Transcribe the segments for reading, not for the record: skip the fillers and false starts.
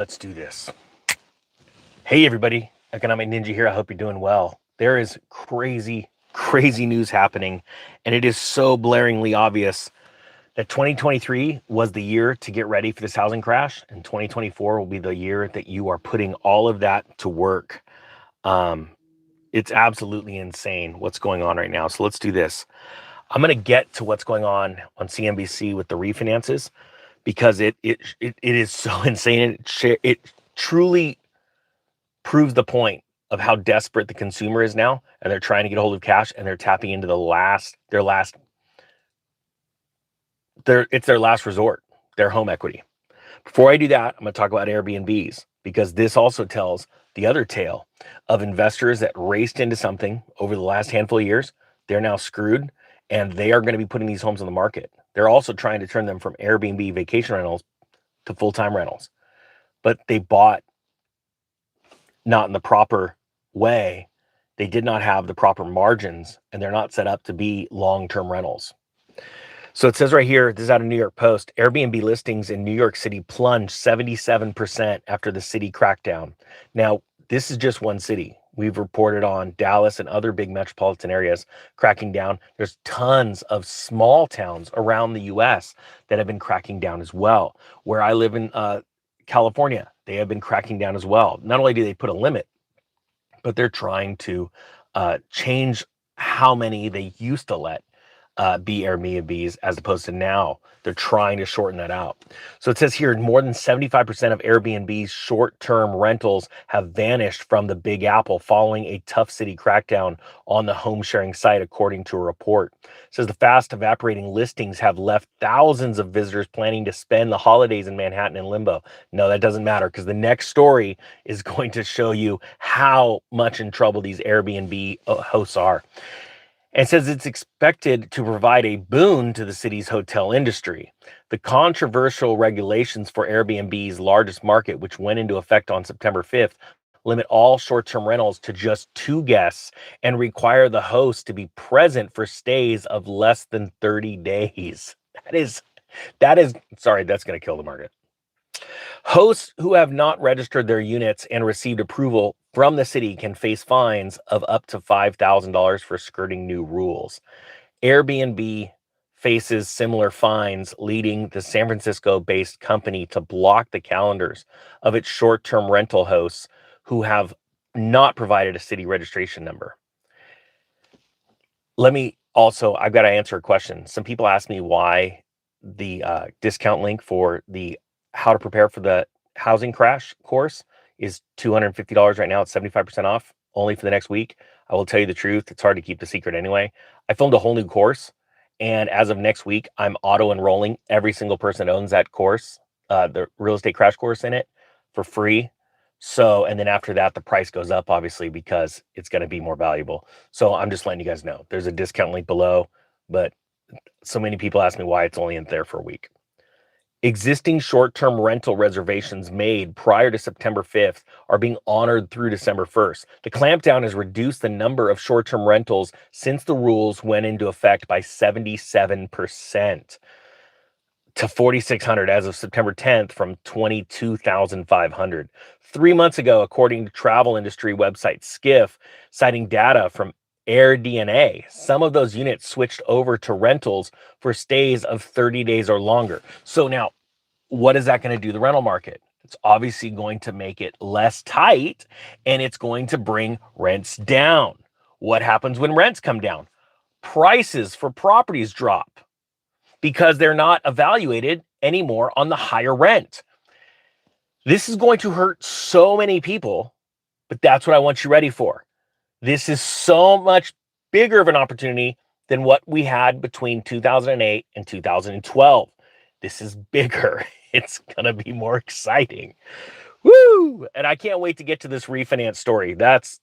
Let's do this. Hey, everybody. Economic Ninja here. I hope you're doing well. There is crazy news happening, and it is so blaringly obvious that 2023 was the year to get ready for this housing crash, and 2024 will be the year that you are putting all of that to work. It's absolutely insane what's going on right now. So let's do this. I'm going to get to what's going on CNBC with the refinances because it is so insane. It truly proves the point of how desperate the consumer is now, and they're trying to get a hold of cash, and they're tapping into it's their last resort, their home equity. Before I do that, I'm going to talk about Airbnbs, because this also tells the other tale of investors that raced into something over the last handful of years. They're now screwed, and they are going to be putting these homes on the market. They're also trying to turn them from Airbnb vacation rentals to full-time rentals, but they bought not in the proper way. They did not have the proper margins, and they're not set up to be long-term rentals. So it says right here, this is out of New York Post, Airbnb listings in New York City plunged 77% after the city crackdown. Now, this is just one city. We've reported on Dallas and other big metropolitan areas cracking down. There's tons of small towns around the US that have been cracking down as well. Where I live in California, they have been cracking down as well. Not only do they put a limit, but they're trying to change how many they used to let be Airbnbs, as opposed to now. They're trying to shorten that out. So it says here, more than 75% of Airbnb's short-term rentals have vanished from the Big Apple following a tough city crackdown on the home-sharing site, according to a report. It says the fast evaporating listings have left thousands of visitors planning to spend the holidays in Manhattan in limbo. No, that doesn't matter, because the next story is going to show you how much in trouble these Airbnb hosts are. And says it's expected to provide a boon to the city's hotel industry. The controversial regulations for Airbnb's largest market, which went into effect on September 5th, limit all short-term rentals to just 2 guests and require the host to be present for stays of less than 30 days. Sorry, that's going to kill the market. Hosts who have not registered their units and received approval from the city can face fines of up to $5,000 for skirting new rules. Airbnb faces similar fines, leading the San Francisco-based company to block the calendars of its short-term rental hosts who have not provided a city registration number. I've got to answer a question. Some people ask me why the discount link for the how to prepare for the housing crash course is $250 right now. It's 75% off only for the next week. I will tell you the truth. It's hard to keep the secret anyway. I filmed a whole new course, and as of next week, I'm auto enrolling every single person that owns that course, the real estate crash course in it, for free. So, and then after that, the price goes up, obviously, because it's going to be more valuable. So I'm just letting you guys know there's a discount link below, but so many people ask me why it's only in there for a week. Existing short-term rental reservations made prior to September 5th are being honored through December 1st. The clampdown has reduced the number of short-term rentals since the rules went into effect by 77% to 4,600 as of September 10th from 22,500. 3 months ago, according to travel industry website Skiff, citing data from AirDNA, some of those units switched over to rentals for stays of 30 days or longer. So now, what is that going to do to the rental market? It's obviously going to make it less tight, and it's going to bring rents down. What happens when rents come down? Prices for properties drop because they're not evaluated anymore on the higher rent. This is going to hurt so many people, but that's what I want you ready for. This is so much bigger of an opportunity than what we had between 2008 and 2012. This is bigger. It's going to be more exciting. Woo! And I can't wait to get to this refinance story. That's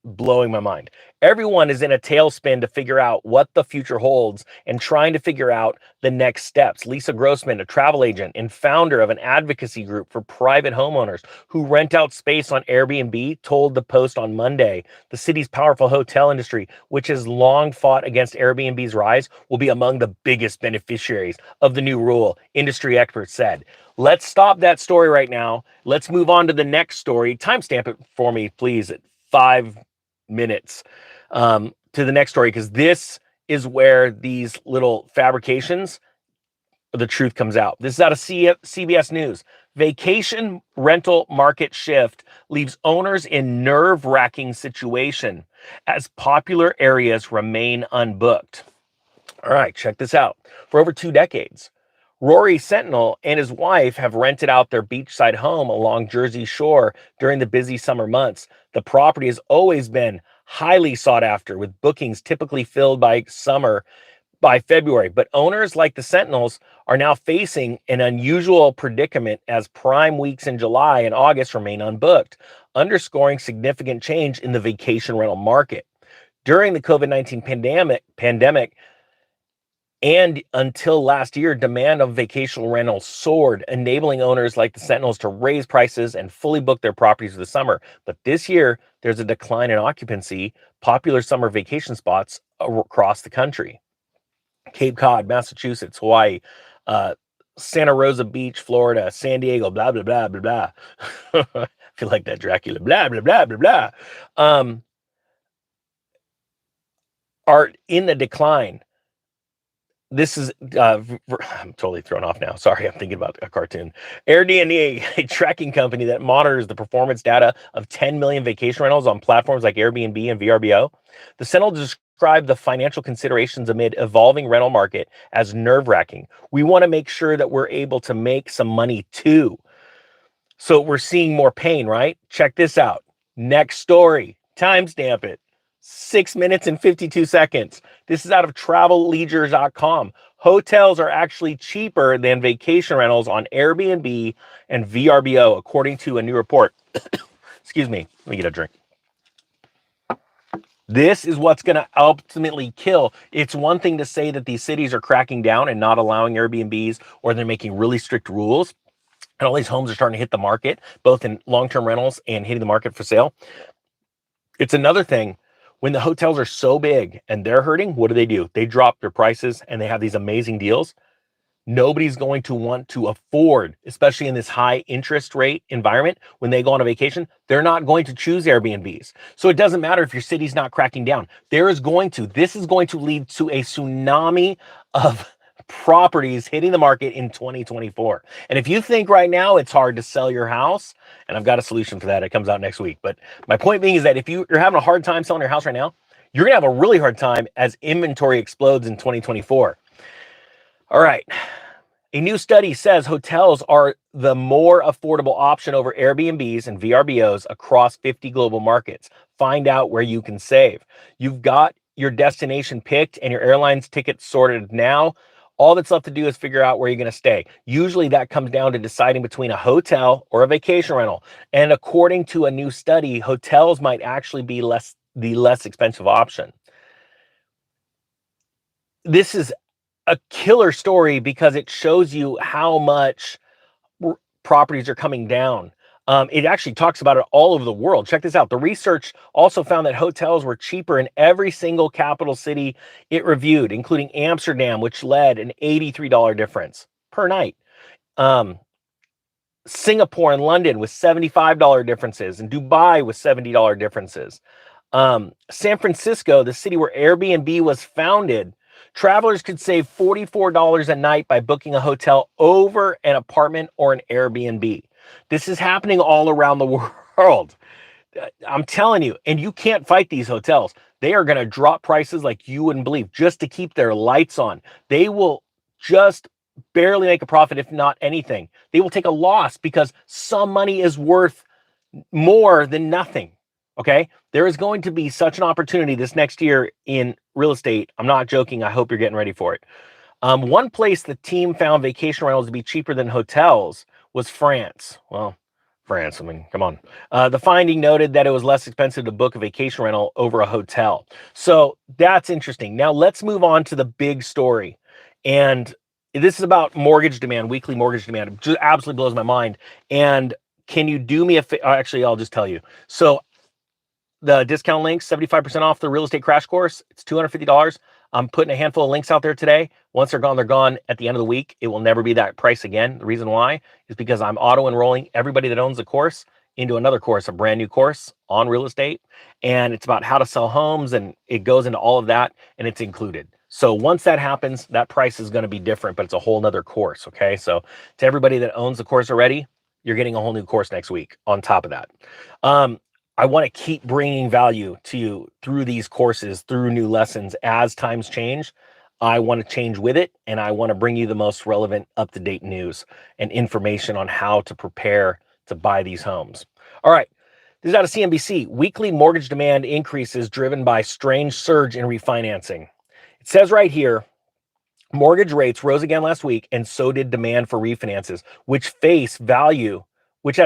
blowing my mind. Everyone is in a tailspin to figure out what the future holds and trying to figure out the next steps. Lisa Grossman, a travel agent and founder of an advocacy group for private homeowners who rent out space on Airbnb, told the Post on Monday the city's powerful hotel industry, which has long fought against Airbnb's rise, will be among the biggest beneficiaries of the new rule, industry experts said. Let's stop that story right now. Let's move on to the next story. Timestamp it for me, please, at 5 minutes to the next story, because this is where these little fabrications, the truth comes out. This is out of CBS News. Vacation rental market shift leaves owners in nerve-wracking situation as popular areas remain unbooked. All right, check this out. For over 2 decades, Rory Sentinel and his wife have rented out their beachside home along Jersey Shore during the busy summer months. The property has always been highly sought after, with bookings typically filled by February. But owners like the Sentinels are now facing an unusual predicament as prime weeks in July and August remain unbooked, underscoring significant change in the vacation rental market. During the COVID-19 pandemic, and until last year, demand of vacation rentals soared, enabling owners like the Sentinels to raise prices and fully book their properties for the summer. But this year, there's a decline in occupancy, popular summer vacation spots across the country. Cape Cod, Massachusetts, Hawaii, Santa Rosa Beach, Florida, San Diego, blah, blah, blah, blah, blah. I feel like that Dracula, blah, blah, blah, blah, blah. Are in the decline. This is, I'm totally thrown off now. Sorry, I'm thinking about a cartoon. Airbnb, a tracking company that monitors the performance data of 10 million vacation rentals on platforms like Airbnb and VRBO. The Sentinel described the financial considerations amid evolving rental market as nerve-wracking. We want to make sure that we're able to make some money too. So we're seeing more pain, right? Check this out. Next story. Timestamp it. 6 minutes and 52 seconds. This is out of travelleisure.com. Hotels are actually cheaper than vacation rentals on Airbnb and VRBO, according to a new report. Excuse me. Let me get a drink. This is what's going to ultimately kill. It's one thing to say that these cities are cracking down and not allowing Airbnbs, or they're making really strict rules, and all these homes are starting to hit the market, both in long-term rentals and hitting the market for sale. It's another thing when the hotels are so big and they're hurting. What do? They drop their prices and they have these amazing deals. Nobody's going to want to afford, especially in this high interest rate environment, when they go on a vacation, they're not going to choose Airbnbs. So it doesn't matter if your city's not cracking down. This is going to lead to a tsunami of properties hitting the market in 2024. And if you think right now it's hard to sell your house, and I've got a solution for that, it comes out next week. But my point being is that if you're having a hard time selling your house right now, you're gonna have a really hard time as inventory explodes in 2024. All right. A new study says hotels are the more affordable option over Airbnbs and VRBOs across 50 global markets. Find out where you can save. You've got your destination picked and your airline's tickets sorted now. All that's left to do is figure out where you're going to stay. Usually that comes down to deciding between a hotel or a vacation rental. And according to a new study, hotels might actually be the less expensive option. This is a killer story because it shows you how much properties are coming down. It actually talks about it all over the world. Check this out. The research also found that hotels were cheaper in every single capital city it reviewed, including Amsterdam, which led an $83 difference per night. Singapore and London with $75 differences, and Dubai with $70 differences. San Francisco, the city where Airbnb was founded, travelers could save $44 a night by booking a hotel over an apartment or an Airbnb. This is happening all around the world. I'm telling you, and you can't fight these hotels. They are going to drop prices like you wouldn't believe just to keep their lights on. They will just barely make a profit, if not anything. They will take a loss because some money is worth more than nothing. Okay, there is going to be such an opportunity this next year in real estate. I'm not joking. I hope you're getting ready for it. One place the team found vacation rentals to be cheaper than hotels was France. Well, France. I mean, come on. The finding noted that it was less expensive to book a vacation rental over a hotel. So that's interesting. Now let's move on to the big story. And this is about mortgage demand, weekly mortgage demand. It just absolutely blows my mind. And can you do me a favor? Actually, I'll just tell you. So the discount link, 75% off the real estate crash course. It's $250. I'm putting a handful of links out there today. Once they're gone, they're gone. At the end of the week, it will never be that price again. The reason why is because I'm auto enrolling everybody that owns the course into another course, a brand new course on real estate. And it's about how to sell homes, and it goes into all of that, and it's included. So once that happens, that price is going to be different, but it's a whole nother course. Okay. So to everybody that owns the course already, you're getting a whole new course next week on top of that. I want to keep bringing value to you through these courses, through new lessons. As times change, I want to change with it, and I want to bring you the most relevant, up-to-date news and information on how to prepare to buy these homes. All right, this is out of CNBC. Weekly mortgage demand increases driven by strange surge in refinancing. It says right here, mortgage rates rose again last week, and so did demand for refinances, which at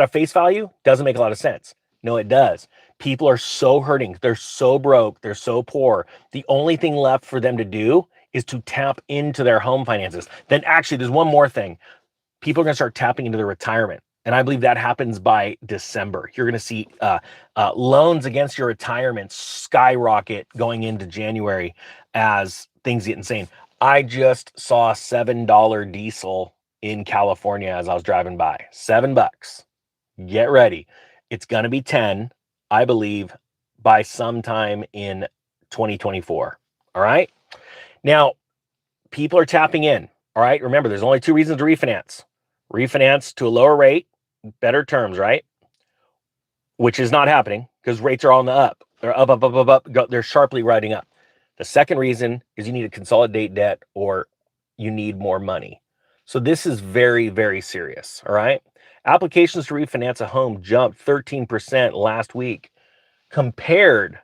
a face value doesn't make a lot of sense. No, it does. People are so hurting. They're so broke. They're so poor. The only thing left for them to do is to tap into their home finances. Then actually, there's one more thing. People are going to start tapping into their retirement. And I believe that happens by December. You're going to see loans against your retirement skyrocket going into January as things get insane. I just saw $7 diesel in California as I was driving by. $7. Get ready. It's going to be 10, I believe, by sometime in 2024. All right. Now, people are tapping in. All right. Remember, there's only two reasons to refinance: refinance to a lower rate, better terms, right? Which is not happening because rates are on the up. They're up, up, up, up, up. They're sharply riding up. The second reason is you need to consolidate debt or you need more money. So this is very, very serious. All right. Applications to refinance a home jumped 13% last week compared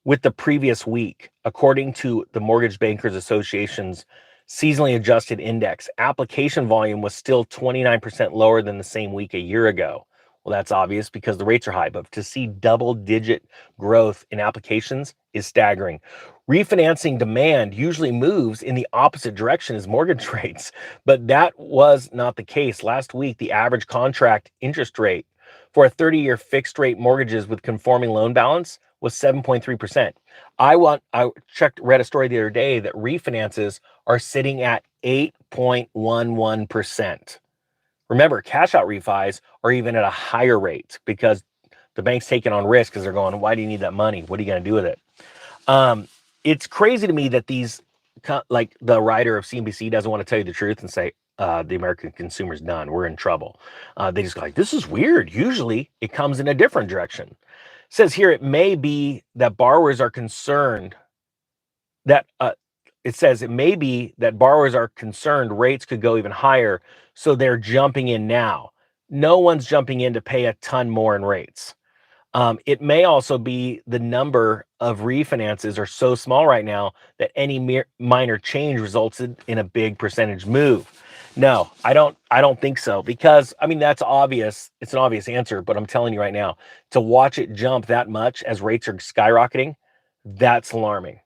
with the previous week, according to the Mortgage Bankers Association's seasonally adjusted index. Application volume was still 29% lower than the same week a year ago. Well, that's obvious because the rates are high, but to see double-digit growth in applications is staggering. Refinancing demand usually moves in the opposite direction as mortgage rates, but that was not the case. Last week, the average contract interest rate for a 30-year fixed rate mortgages with conforming loan balance was 7.3%. Read a story the other day that refinances are sitting at 8.11%. Remember, cash out refis are even at a higher rate because the bank's taking on risk because they're going, why do you need that money? What are you going to do with it? It's crazy to me that like the writer of CNBC doesn't want to tell you the truth and say, the American consumer's done. We're in trouble. They just go like, this is weird. Usually it comes in a different direction. It says here, it may be that borrowers are concerned that rates could go even higher, so they're jumping in now. No one's jumping in to pay a ton more in rates. It may also be the number of refinances are so small right now that any minor change results in a big percentage move. No, I don't think so, because I mean, that's obvious. It's an obvious answer, but I'm telling you right now, to watch it jump that much as rates are skyrocketing, that's alarming.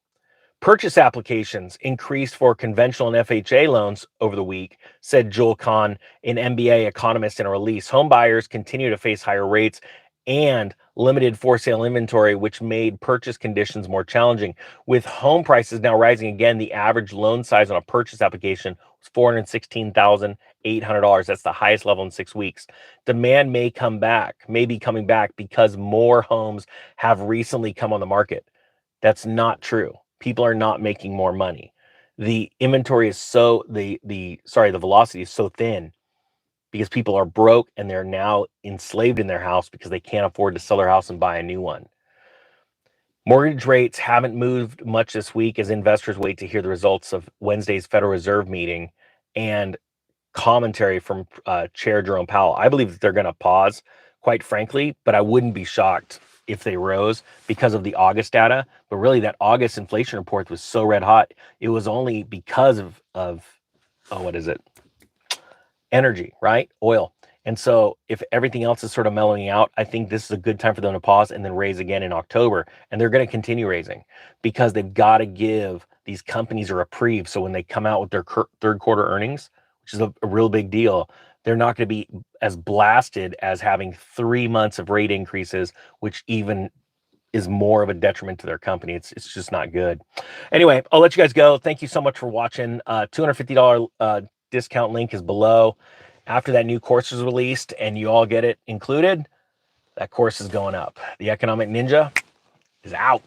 Purchase applications increased for conventional and FHA loans over the week, said Joel Kahn, an MBA economist, in a release. Home buyers continue to face higher rates and limited for sale inventory, which made purchase conditions more challenging. With home prices now rising again, the average loan size on a purchase application was $416,800. That's the highest level in 6 weeks. Demand may be coming back because more homes have recently come on the market. That's not true. People are not making more money. The inventory is the velocity is so thin because people are broke and they're now enslaved in their house because they can't afford to sell their house and buy a new one. Mortgage rates haven't moved much this week as investors wait to hear the results of Wednesday's Federal Reserve meeting and commentary from Chair Jerome Powell. I believe that they're going to pause, quite frankly, but I wouldn't be shocked if they rose because of the August data. But really, that August inflation report was so red hot. It was only because of what is it? Energy, right? Oil. And so if everything else is sort of mellowing out, I think this is a good time for them to pause and then raise again in October. And they're going to continue raising because they've got to give these companies a reprieve. So when they come out with their third quarter earnings, which is a real big deal, they're not going to be as blasted as having 3 months of rate increases, which even is more of a detriment to their company. It's just not good. Anyway, I'll let you guys go. Thank you so much for watching. $250 discount link is below. After that new course is released and you all get it included, that course is going up. The Economic Ninja is out.